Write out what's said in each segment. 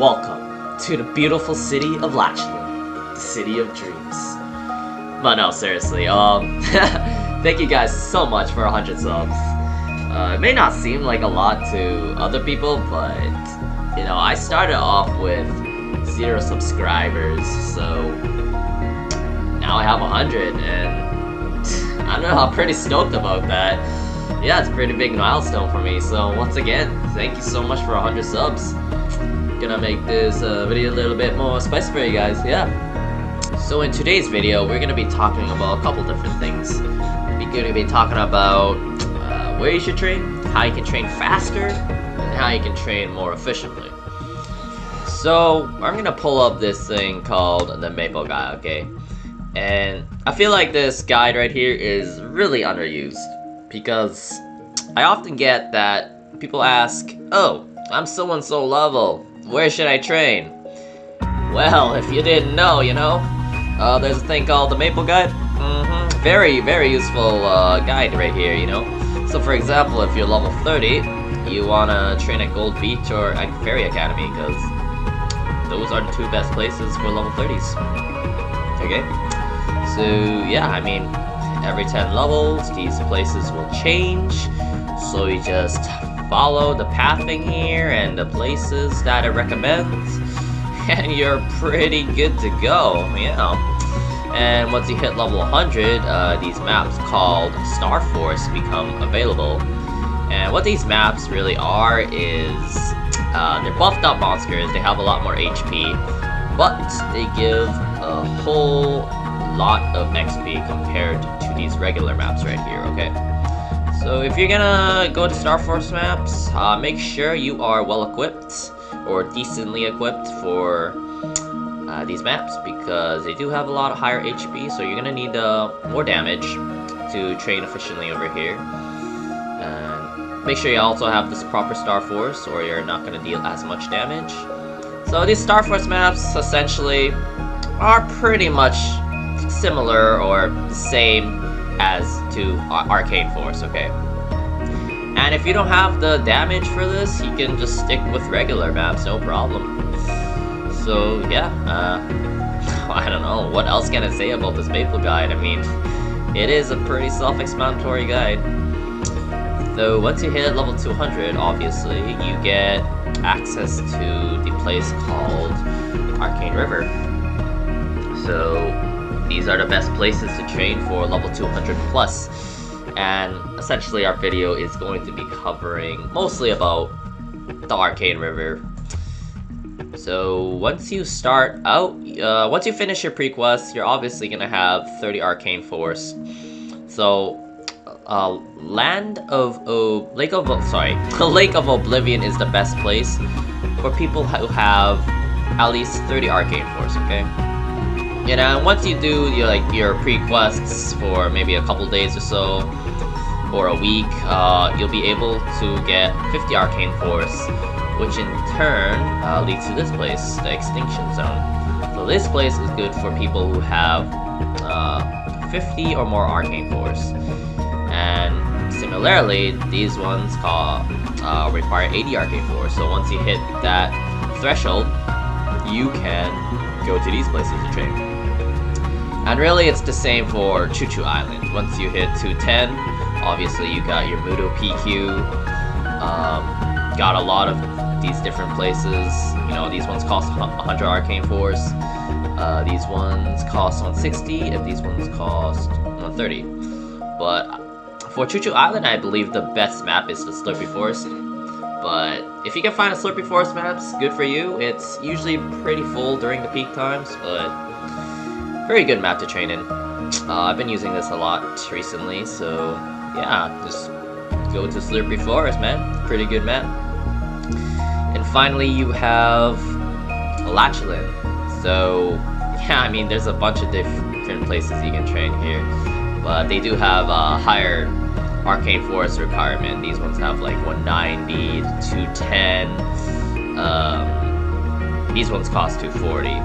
Welcome to the beautiful city of Labyrinth, the city of dreams. But no, seriously, thank you guys so much for 100 subs. It may not seem like a lot to other people, but, you know, I started off with 0 subscribers, so now I have 100, and I don't know, I'm pretty stoked about that. Yeah, it's a pretty big milestone for me, so once again, thank you so much for 100 subs. Gonna make this video a little bit more spicy for you guys, yeah. So in today's video, we're gonna be talking about a couple different things. We're gonna be talking about where you should train, how you can train faster, and how you can train more efficiently. So I'm gonna pull up this thing called the Maple Guide, okay? And I feel like this guide right here is really underused because I often get that people ask, oh, I'm so-and-so level, where should I train? Well, if you didn't know, you know, there's a thing called the Maple Guide. Very, very useful guide right here, you know. So for example, if you're level 30, you wanna train at Gold Beach or at Fairy Academy, because those are the 2 best places for level 30s. Okay? So yeah, I mean, every 10 levels, these places will change. So you just follow the pathing here and the places that it recommends, and you're pretty good to go, you know. And once you hit level 100, these maps called Star Force become available. And what these maps really are is, they're buffed up monsters, they have a lot more HP, but they give a whole lot of XP compared to these regular maps right here, okay? So if you're gonna go to Star Force maps, make sure you are well equipped or decently equipped for these maps, because they do have a lot of higher HP, so you're gonna need more damage to train efficiently over here. And make sure you also have this proper Star Force, or you're not gonna deal as much damage. So these Star Force maps essentially are pretty much similar or the same as to Arcane Force, okay? And if you don't have the damage for this, you can just stick with regular maps, no problem. So yeah, I don't know, what else can I say about this Maple Guide? I mean, it is a pretty self-explanatory guide. So once you hit level 200, obviously, you get access to the place called Arcane River. So these are the best places to train for level 200 plus, and essentially our video is going to be covering mostly about the Arcane River. So once you start out, once you finish your pre-quest, you're obviously gonna have 30 Arcane Force. So Lake of Oblivion is the best place for people who have at least 30 Arcane Force, okay? You know, and once you do your pre-quests for maybe a couple days or so, or a week, you'll be able to get 50 Arcane Force, which in turn leads to this place, the Extinction Zone. So this place is good for people who have 50 or more Arcane Force. And similarly, these ones require 80 Arcane Force. So once you hit that threshold, you can go to these places to train. And really, it's the same for Choo Choo Island. Once you hit 210, obviously you got your Mudo PQ, got a lot of these different places. You know, these ones cost 100 Arcane Force, these ones cost 160, and these ones cost 130. But for Choo Choo Island, I believe the best map is the Slurpy Forest. But if you can find a Slurpy Forest maps, good for you. It's usually pretty full during the peak times, but very good map to train in. I've been using this a lot recently, so yeah, just go to Slurpy Forest, man. Pretty good map. And finally, you have Labyrinth. So yeah, I mean, there's a bunch of different places you can train here, but they do have a higher Arcane Force requirement. These ones have like 190 to 210. These ones cost 240.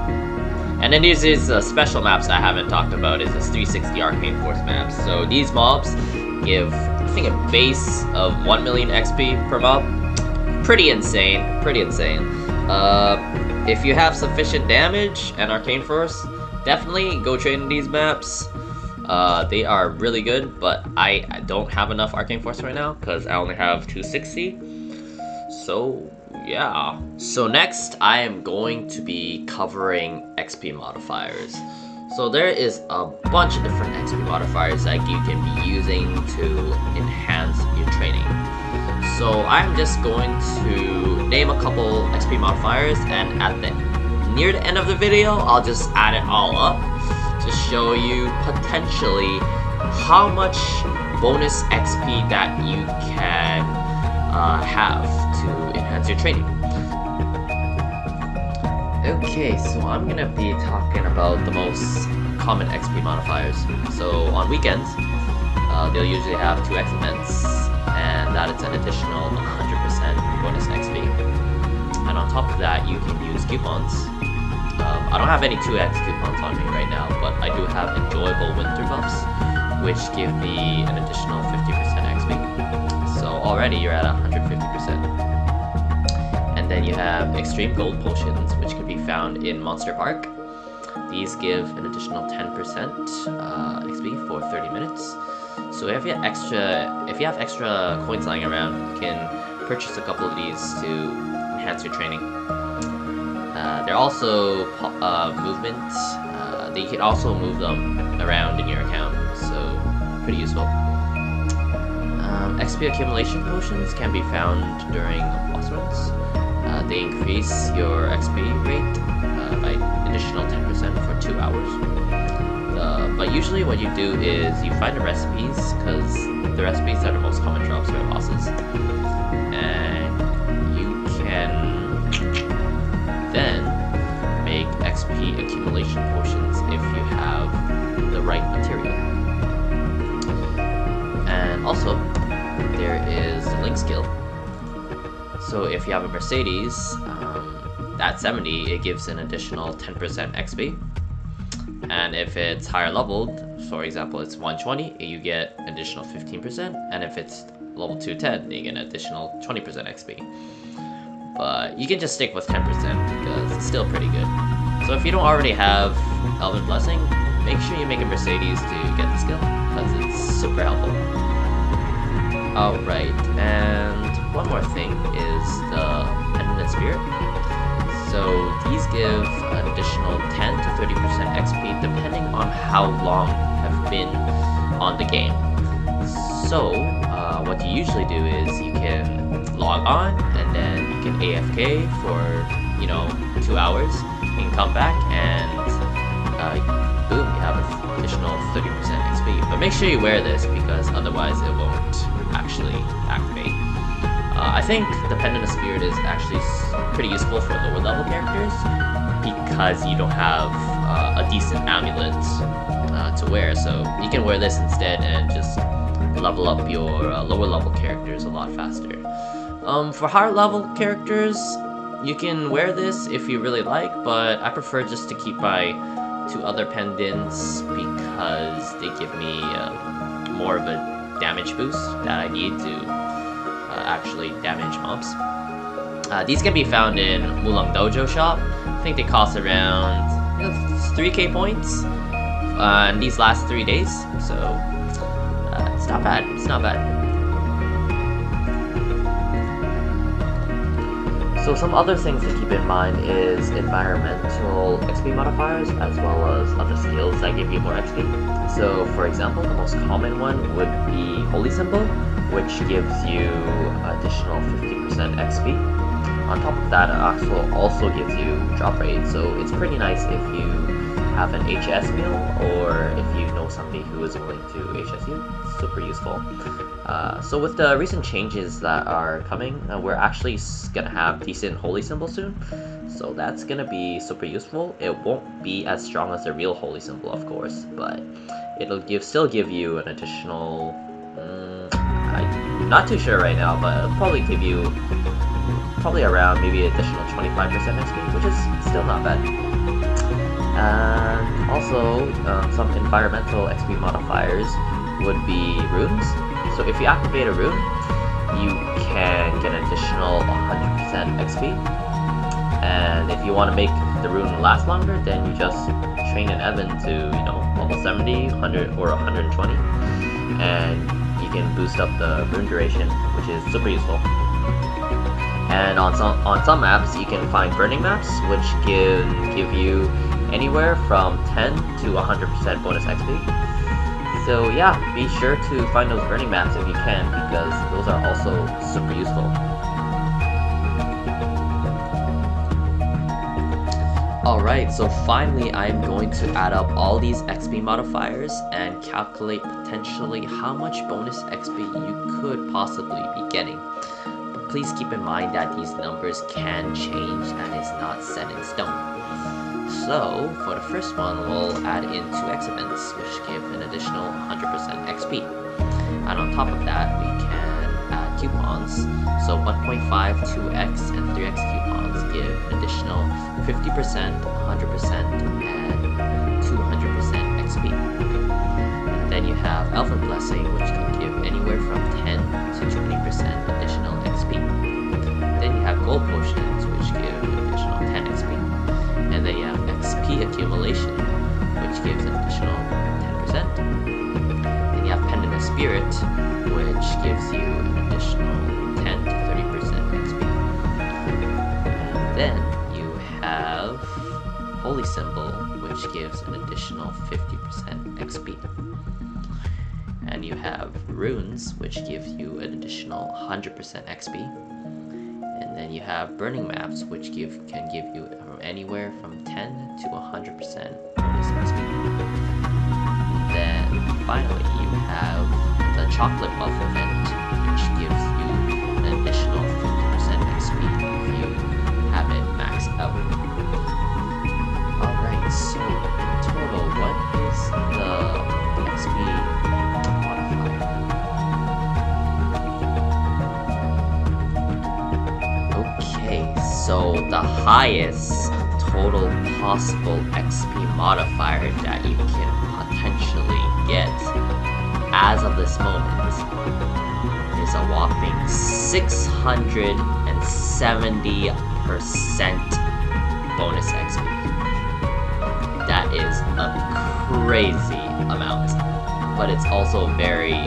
And then these is special maps I haven't talked about, is this 360 Arcane Force maps. So these mobs give, I think, a base of 1 million XP per mob. Pretty insane, pretty insane. if you have sufficient damage and Arcane Force, definitely go train in these maps. They are really good, but I don't have enough Arcane Force right now because I only have 260. So yeah. So next I am going to be covering XP modifiers. So there is a bunch of different XP modifiers that you can be using to enhance your training. So I'm just going to name a couple XP modifiers, and near the end of the video, I'll just add it all up to show you potentially how much bonus XP that you can have to enhance your training. Okay, so I'm gonna be talking about the most common XP modifiers. So on weekends, they'll usually have 2x events, and that is an additional 100% bonus XP. And on top of that, you can use coupons. I don't have any 2x coupons on me right now, but I do have enjoyable winter buffs, which give me an additional 50% XP. So already you're at 150%. And then you have extreme gold potions, which can be found in Monster Park. These give an additional 10% XP for 30 minutes. So if you have extra coins lying around, you can purchase a couple of these to enhance your training. They're also movement. You can also move them around in your account, so pretty useful. XP accumulation potions can be found during boss runs. They increase your XP rate by additional 10% for 2 hours. But usually what you do is you find the recipes, because the recipes are the most common drops for bosses. And you can then make XP accumulation potions if you have the right material. And also, there is the link skill. So if you have a Mercedes, at 70, it gives an additional 10% XP. And if it's higher leveled, for example, it's 120, you get additional 15%. And if it's level 210, you get an additional 20% XP. But you can just stick with 10% because it's still pretty good. So if you don't already have Elven Blessing, make sure you make a Mercedes to get the skill, because it's super helpful. Alright, and one more thing is the Pendant Spirit. So these give an additional 10 to 30% XP depending on how long you have been on the game. So what you usually do is you can log on and then you can AFK for 2 hours. You can come back and boom, you have an additional 30% XP. But make sure you wear this because otherwise it won't actually activate. I think the Pendant of Spirit is actually pretty useful for lower level characters because you don't have a decent amulet to wear, so you can wear this instead and just level up your lower level characters a lot faster. For higher level characters, you can wear this if you really like, but I prefer just to keep my 2 other pendants because they give me more of a damage boost that I need to actually damage mobs. These can be found in Mulang Dojo shop. I think they cost around 3k points, and these last 3 days, so it's not bad. It's not bad. So some other things to keep in mind is environmental XP modifiers as well as other skills that give you more XP. So for example, the most common one would be Holy Symbol, which gives you additional 50% XP. On top of that, it also gives you drop rate, so it's pretty nice if you have an HS meal or if you know somebody who is willing to HS you. It's super useful. So with the recent changes that are coming, we're actually gonna have decent Holy Symbol soon, so that's gonna be super useful. It won't be as strong as the real Holy Symbol, of course, but it'll still give you an additional, I'm not too sure right now, but it'll probably give you around maybe additional 25% XP, which is still not bad. And also, some environmental XP modifiers would be runes. So if you activate a rune, you can get an additional 100% XP. And if you want to make the rune last longer, then you just train an Evan to, you know, level 70, 100, or 120, and you can boost up the rune duration, which is super useful. And on some maps, you can find burning maps, which give you anywhere from 10 to 100% bonus XP. So yeah, be sure to find those burning maps if you can, because those are also super useful. Alright, so finally I'm going to add up all these XP modifiers and calculate potentially how much bonus XP you could possibly be getting. But please keep in mind that these numbers can change and is not set in stone. So, for the first one, we'll add in 2x events, which give an additional 100% XP. And on top of that, we can add coupons. So 1.5, 2x, and 3x coupons give an additional 50%, 100%, and 200% XP. And then you have Elfin Blessing, which can give anywhere from 10 to 20% additional XP. Then you have Gold Potions, which give an additional 10 XP. And then you have XP Accumulation, which gives an additional 10%. Then you have Pendant of Spirit, which gives you an additional 10 to 30% XP. And then you have Holy Symbol, which gives an additional 50% XP. And you have Runes, which give you an additional 100% XP. And then you have Burning Maps, which can give you anywhere from 10 to 100% bonus XP. Then finally you have the Chocolate Buff event, which gives you an additional 50% XP if you have it maxed out. Alright, so in total, what is the XP modifier? Okay, so the highest total possible XP modifier that you can potentially get as of this moment is a whopping 670% bonus XP. That is a crazy amount, but it's also very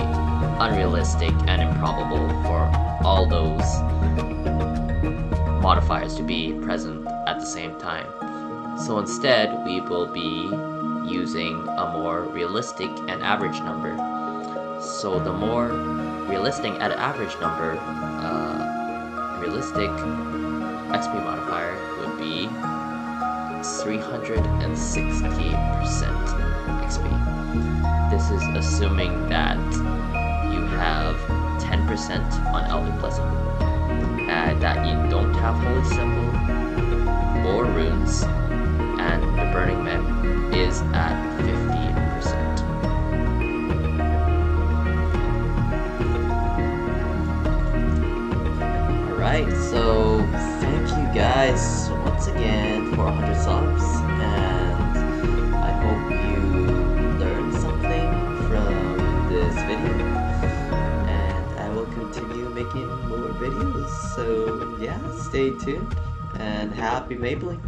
unrealistic and improbable for all those modifiers to be present at the same time. So instead, we will be using a more realistic and average number. So the more realistic and average number, realistic XP modifier would be 360% XP. This is assuming that you have 10% on Elfin Blessing, and that you don't have Holy Symbol or Runes, and the Burning Man is at 50%. Alright, so thank you guys once again for 100 subs, and I hope you learned something from this video, and I will continue making more videos. So yeah, stay tuned and happy mapling.